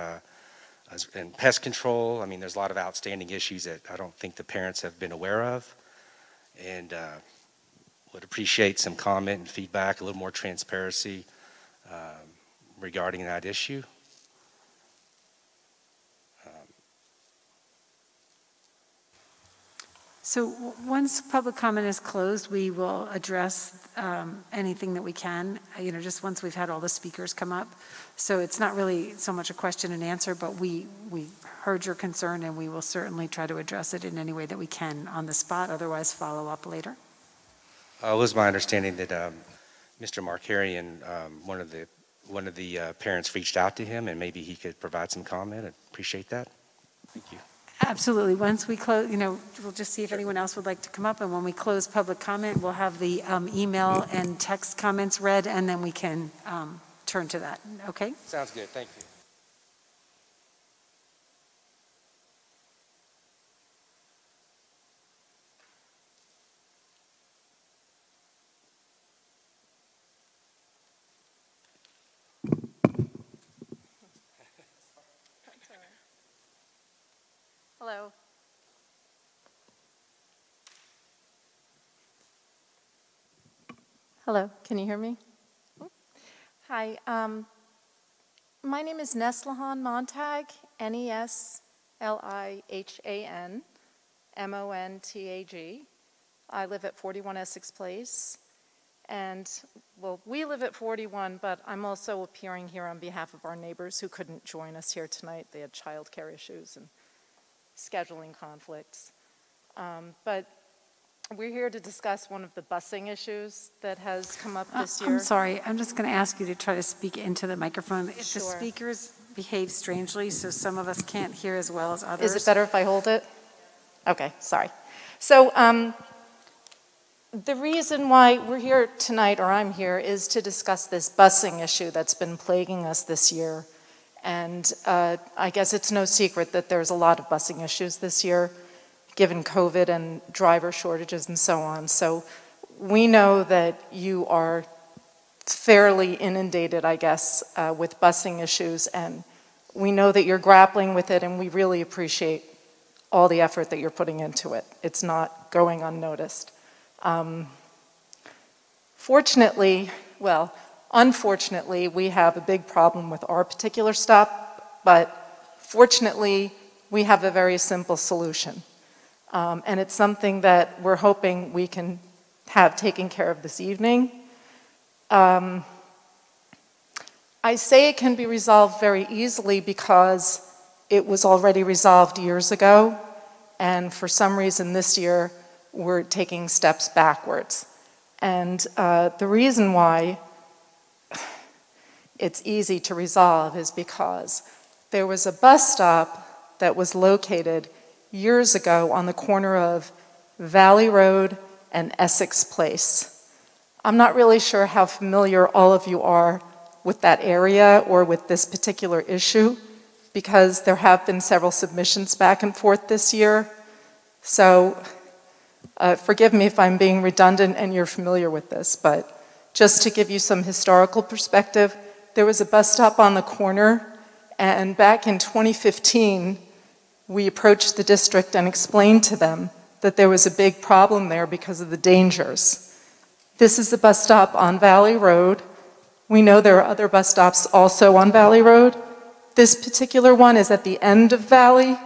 pest control. I mean, there's a lot of outstanding issues that I don't think the parents have been aware of, and would appreciate some comment and feedback, a little more transparency regarding that issue. So once public comment is closed, we will address anything that we can, just once we've had all the speakers come up. So it's not really so much a question and answer, but we heard your concern, and we will certainly try to address it in any way that we can on the spot, otherwise follow up later. It was my understanding that Mr. Markarian, one of the parents reached out to him, and maybe he could provide some comment. I'd appreciate that. Thank you. Absolutely. Once we close, we'll just see if anyone else would like to come up, and when we close public comment, we'll have the email and text comments read, and then we can turn to that. Okay? Sounds good. Thank you. Hello. Hello, can you hear me? Hi, my name is Neslihan Montag, Neslihan Montag. I live at 41 Essex Place, and, well, we live at 41, but I'm also appearing here on behalf of our neighbors who couldn't join us here tonight. They had childcare issues and scheduling conflicts. But we're here to discuss one of the busing issues that has come up this year. I'm sorry, I'm just going to ask you to try to speak into the microphone. Sure. The speakers behave strangely, so some of us can't hear as well as others. Is it better if I hold it? Okay, sorry. So the reason why we're here tonight, or I'm here, is to discuss this busing issue that's been plaguing us this year. And I guess it's no secret that there's a lot of busing issues this year, given COVID and driver shortages and so on. So we know that you are fairly inundated, I guess, with busing issues, and we know that you're grappling with it, and we really appreciate all the effort that you're putting into it. It's not going unnoticed. Unfortunately, we have a big problem with our particular stop, but fortunately, we have a very simple solution. And it's something that we're hoping we can have taken care of this evening. I say it can be resolved very easily because it was already resolved years ago, and for some reason this year, we're taking steps backwards. And the reason why it's easy to resolve is because there was a bus stop that was located years ago on the corner of Valley Road and Essex Place. I'm not really sure how familiar all of you are with that area or with this particular issue, because there have been several submissions back and forth this year. So forgive me if I'm being redundant and you're familiar with this, but just to give you some historical perspective, there was a bus stop on the corner, and back in 2015, we approached the district and explained to them that there was a big problem there because of the dangers. This is the bus stop on Valley Road. We know there are other bus stops also on Valley Road. This particular one is at the end of Valley,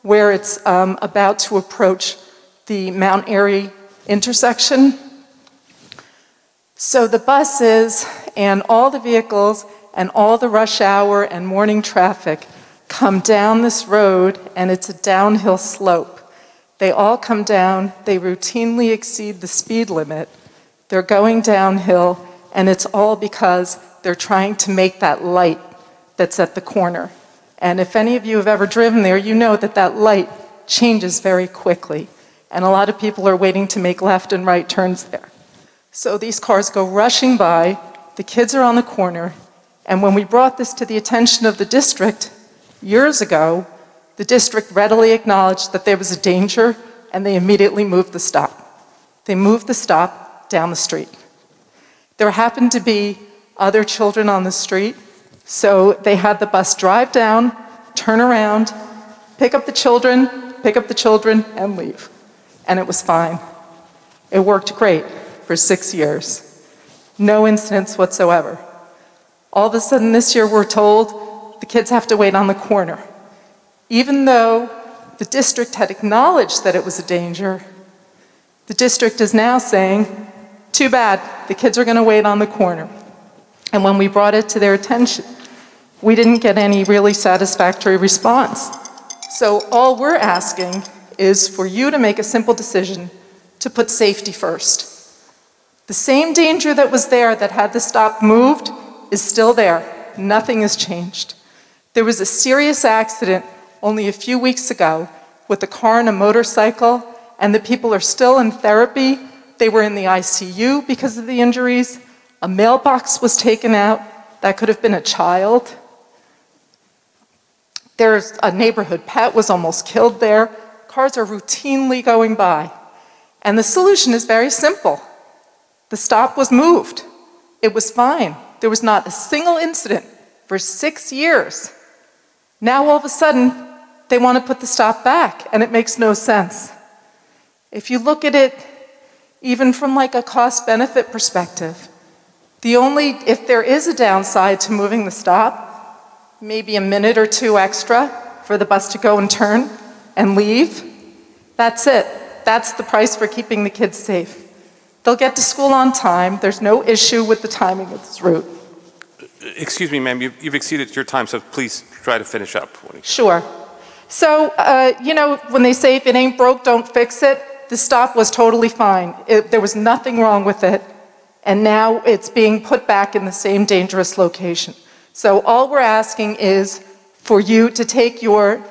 where it's about to approach the Mount Airy intersection. So the buses and all the vehicles and all the rush hour and morning traffic come down this road, and it's a downhill slope. They all come down, they routinely exceed the speed limit, they're going downhill, and it's all because they're trying to make that light that's at the corner. And if any of you have ever driven there, you know that that light changes very quickly, and a lot of people are waiting to make left and right turns there. So these cars go rushing by, the kids are on the corner, and when we brought this to the attention of the district years ago, the district readily acknowledged that there was a danger, and they immediately moved the stop. They moved the stop down the street. There happened to be other children on the street, so they had the bus drive down, turn around, pick up the children, and leave. And it was fine. It worked great for 6 years. No incidents whatsoever. All of a sudden this year we're told the kids have to wait on the corner. Even though the district had acknowledged that it was a danger, the district is now saying, too bad, the kids are going to wait on the corner. And when we brought it to their attention, we didn't get any really satisfactory response. So all we're asking is for you to make a simple decision to put safety first. The same danger that was there that had the stop moved is still there. Nothing has changed. There was a serious accident only a few weeks ago with a car and a motorcycle, and the people are still in therapy. They were in the ICU because of the injuries. A mailbox was taken out. That could have been a child. There's a neighborhood pet was almost killed there. Cars are routinely going by. And the solution is very simple. The stop was moved. It was fine. There was not a single incident for 6 years. Now all of a sudden, they want to put the stop back, and it makes no sense. If you look at it even from like a cost-benefit perspective, if there is a downside to moving the stop, maybe a minute or two extra for the bus to go and turn and leave, that's it. That's the price for keeping the kids safe. They'll get to school on time. There's no issue with the timing of this route. Excuse me, ma'am, you've exceeded your time, so please try to finish up. Sure. So, when they say if it ain't broke, don't fix it, the stop was totally fine. There was nothing wrong with it, and now it's being put back in the same dangerous location. So all we're asking is for you to take your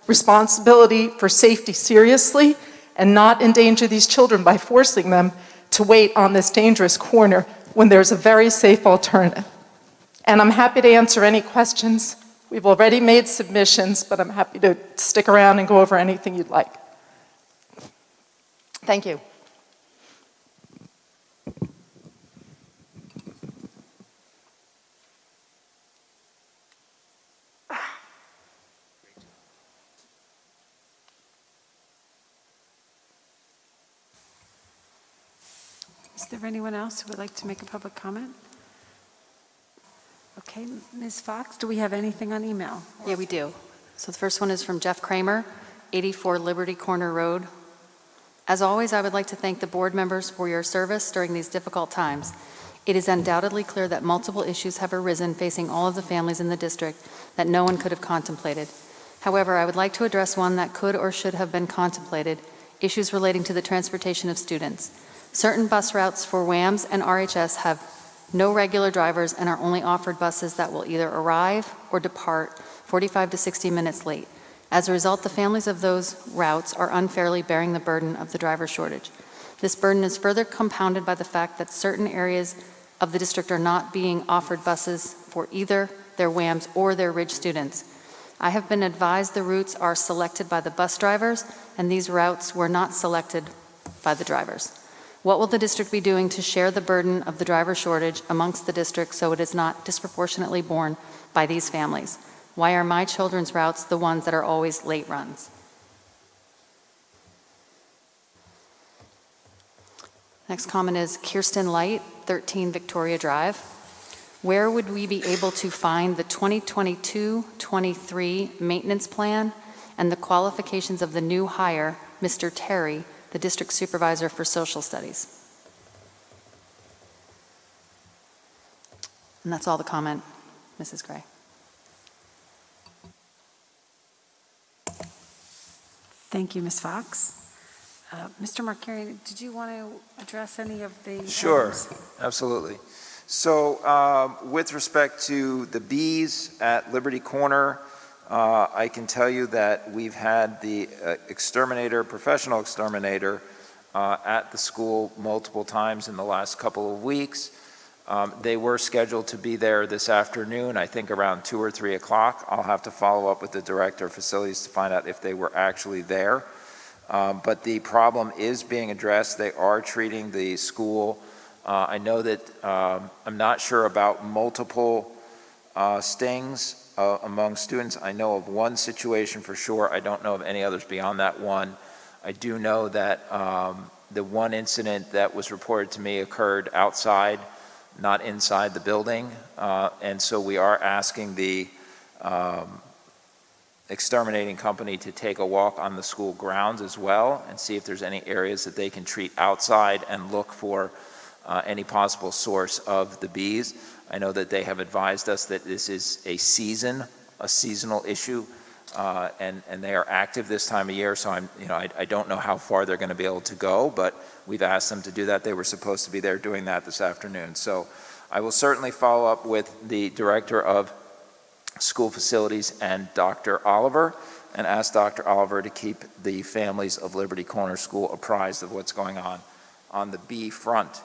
responsibility for safety seriously and not endanger these children by forcing them to wait on this dangerous corner when there's a very safe alternative. And I'm happy to answer any questions We've already made submissions, but I'm happy to stick around and go over anything you'd like. Thank you. Is there anyone else who would like to make a public comment? Okay, Ms. Fox, do we have anything on email? Yeah, we do. So the first one is from Jeff Kramer, 84 Liberty Corner Road. As always, I would like to thank the board members for your service during these difficult times. It is undoubtedly clear that multiple issues have arisen facing all of the families in the district that no one could have contemplated. However, I would like to address one that could or should have been contemplated, issues relating to the transportation of students. Certain bus routes for WAMS and RHS have no regular drivers and are only offered buses that will either arrive or depart 45 to 60 minutes late. As a result, the families of those routes are unfairly bearing the burden of the driver shortage. This burden is further compounded by the fact that certain areas of the district are not being offered buses for either their WAMS or their Ridge students. I have been advised the routes are selected by the bus drivers, and these routes were not selected by the drivers. What will the district be doing to share the burden of the driver shortage amongst the district so it is not disproportionately borne by these families? Why are my children's routes the ones that are always late runs? Next comment is Kirsten Light, 13 Victoria Drive. Where would we be able to find the 2022-23 maintenance plan and the qualifications of the new hire, Mr. Terry, the district supervisor for social studies? And that's all the comment, Mrs. Gray. Thank you, Ms. Fox. Mr. Markarian, did you want to address any of the Sure, items? absolutely. So with respect to the bees at Liberty Corner, I can tell you that we've had the exterminator, professional exterminator, at the school multiple times in the last couple of weeks. They were scheduled to be there this afternoon, I think around 2 or 3 o'clock. I'll have to follow up with the director of facilities to find out if they were actually there. But the problem is being addressed. They are treating the school. I know that I'm not sure about multiple stings among students. I know of one situation for sure. I don't know of any others beyond that one. I do know that the one incident that was reported to me occurred outside, not inside the building. And so we are asking the exterminating company to take a walk on the school grounds as well and see if there's any areas that they can treat outside and look for any possible source of the bees. I know that they have advised us that this is a seasonal issue, and they are active this time of year, so I don't know how far they're going to be able to go, but we've asked them to do that. They were supposed to be there doing that this afternoon. So I will certainly follow up with the director of school facilities and Dr. Oliver and ask Dr. Oliver to keep the families of Liberty Corner School apprised of what's going on the bee front.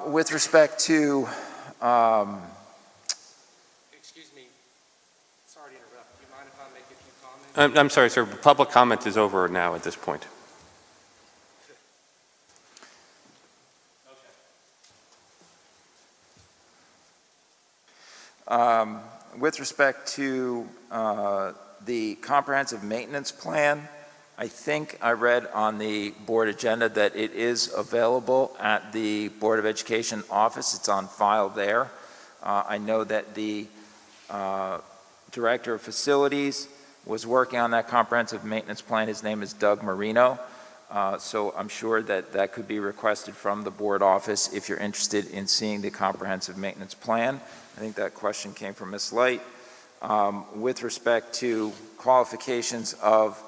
With respect to excuse me, sorry to interrupt. Do you mind if I make a few comments? I'm sorry, sir. Public comment is over now at this point. With respect to the comprehensive maintenance plan, I think I read on the board agenda that it is available at the Board of Education office. It's on file there. I know that the director of facilities was working on that comprehensive maintenance plan. His name is Doug Marino. So I'm sure that that could be requested from the board office if you're interested in seeing the comprehensive maintenance plan. I think that question came from Ms. Light. With respect to qualifications of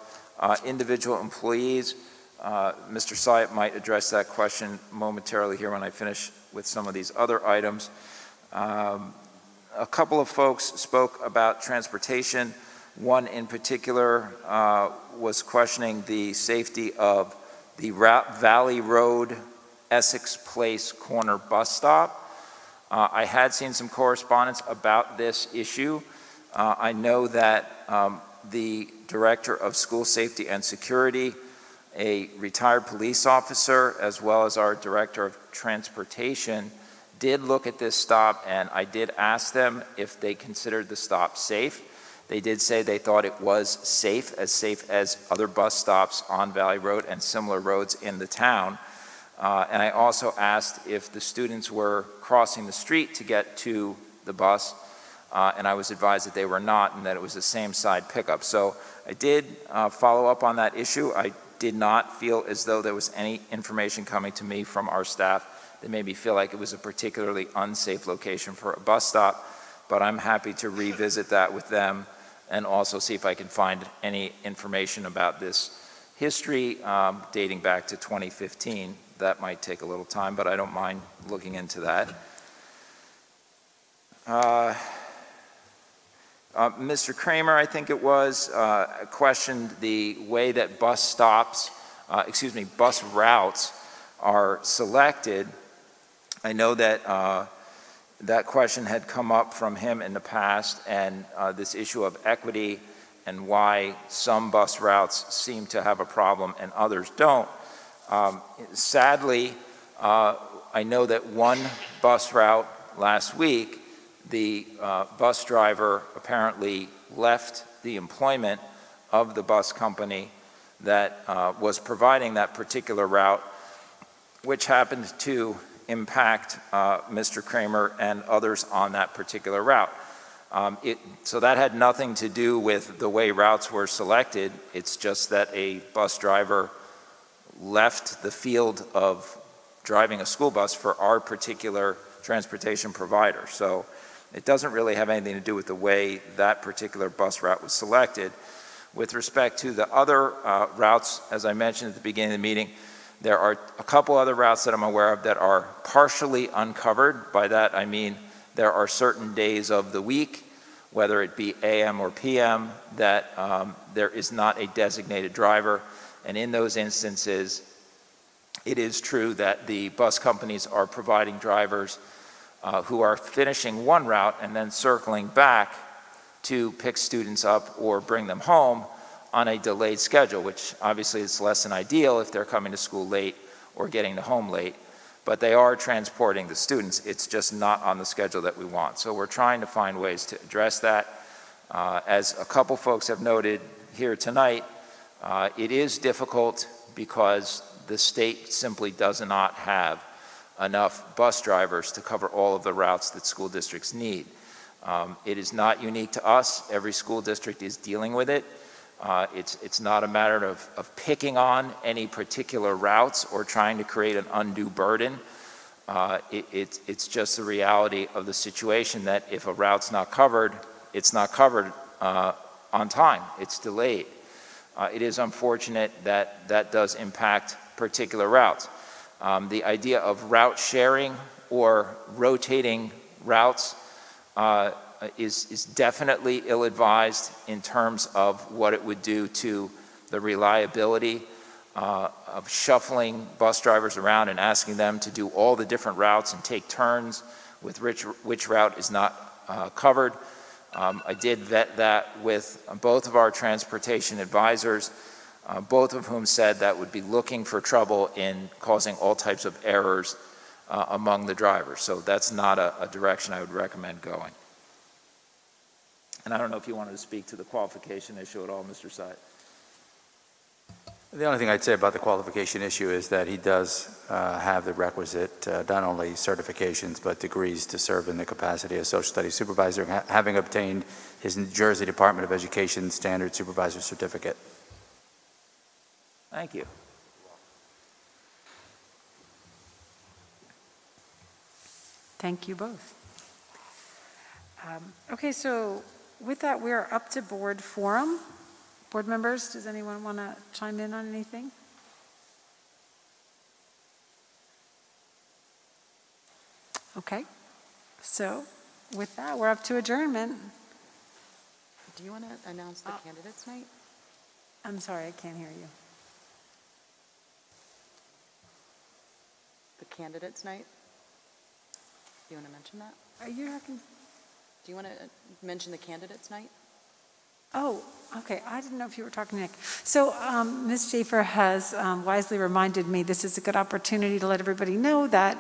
individual employees, Mr. Syatt might address that question momentarily here when I finish with some of these other items. A couple of folks spoke about transportation. One in particular was questioning the safety of the Valley Road, Essex Place corner bus stop. I had seen some correspondence about this issue. I know that the Director of School Safety and Security, a retired police officer, as well as our Director of Transportation, did look at this stop, and I did ask them if they considered the stop safe. They did say they thought it was safe as other bus stops on Valley Road and similar roads in the town. And I also asked if the students were crossing the street to get to the bus, and I was advised that they were not and that it was the same side pickup. So I did follow up on that issue. I did not feel as though there was any information coming to me from our staff that made me feel like it was a particularly unsafe location for a bus stop, but I'm happy to revisit that with them and also see if I can find any information about this history dating back to 2015. That might take a little time, but I don't mind looking into that. Mr. Kramer, I think it was, questioned the way that bus routes are selected. I know that that question had come up from him in the past, and this issue of equity and why some bus routes seem to have a problem and others don't. Sadly, I know that one bus route last week, the bus driver apparently left the employment of the bus company that was providing that particular route, which happened to impact Mr. Kramer and others on that particular route. So that had nothing to do with the way routes were selected. It's just that a bus driver left the field of driving a school bus for our particular transportation provider. So it doesn't really have anything to do with the way that particular bus route was selected. With respect to the other routes, as I mentioned at the beginning of the meeting, there are a couple other routes that I'm aware of that are partially uncovered. By that I mean there are certain days of the week, whether it be AM or PM, that there is not a designated driver. And in those instances, it is true that the bus companies are providing drivers who are finishing one route and then circling back to pick students up or bring them home on a delayed schedule, which obviously is less than ideal if they're coming to school late or getting to home late. But they are transporting the students. It's just not on the schedule that we want. So we're trying to find ways to address that. As a couple folks have noted here tonight, it is difficult because the state simply does not have enough bus drivers to cover all of the routes that school districts need. It is not unique to us. Every school district is dealing with it. It's not a matter of picking on any particular routes or trying to create an undue burden. It's just the reality of the situation that if a route's not covered, it's not covered on time. It's delayed. It is unfortunate that that does impact particular routes. The idea of route sharing or rotating routes is definitely ill-advised in terms of what it would do to the reliability of shuffling bus drivers around and asking them to do all the different routes and take turns with which route is not covered. I did vet that with both of our transportation advisors, both of whom said that would be looking for trouble in causing all types of errors among the drivers. So that's not a direction I would recommend going. And I don't know if you wanted to speak to the qualification issue at all, Mr. Syed. The only thing I'd say about the qualification issue is that he does have the requisite, not only certifications, but degrees to serve in the capacity as social studies supervisor, having obtained his New Jersey Department of Education Standard Supervisor Certificate. Thank you. Thank you both. Okay, so with that, we are up to board forum. Board members, does anyone want to chime in on anything? Okay, so with that, we're up to adjournment. Do you want to announce the candidates night? I'm sorry, I can't hear you. The candidates night? You want to mention that? Are you talking? Do you want to mention the candidates night? Oh, okay. I didn't know if you were talking to Nick. So Ms. Schaefer has wisely reminded me this is a good opportunity to let everybody know that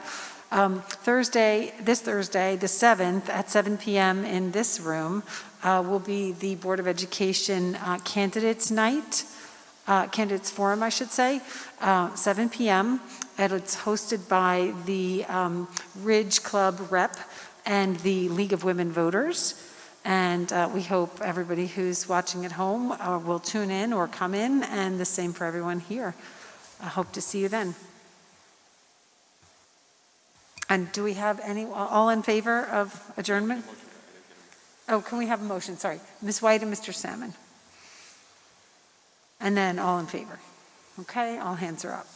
this Thursday, the 7th, at 7 p.m. in this room, will be the Board of Education Candidates Night, Candidates Forum, I should say, 7 p.m. And it's hosted by the Ridge Club Rep and the League of Women Voters. And we hope everybody who's watching at home will tune in or come in, and the same for everyone here. I hope to see you then. And do we have all in favor of adjournment? Oh, can we have a motion? Sorry. Ms. White and Mr. Salmon. And then all in favor. Okay, all hands are up.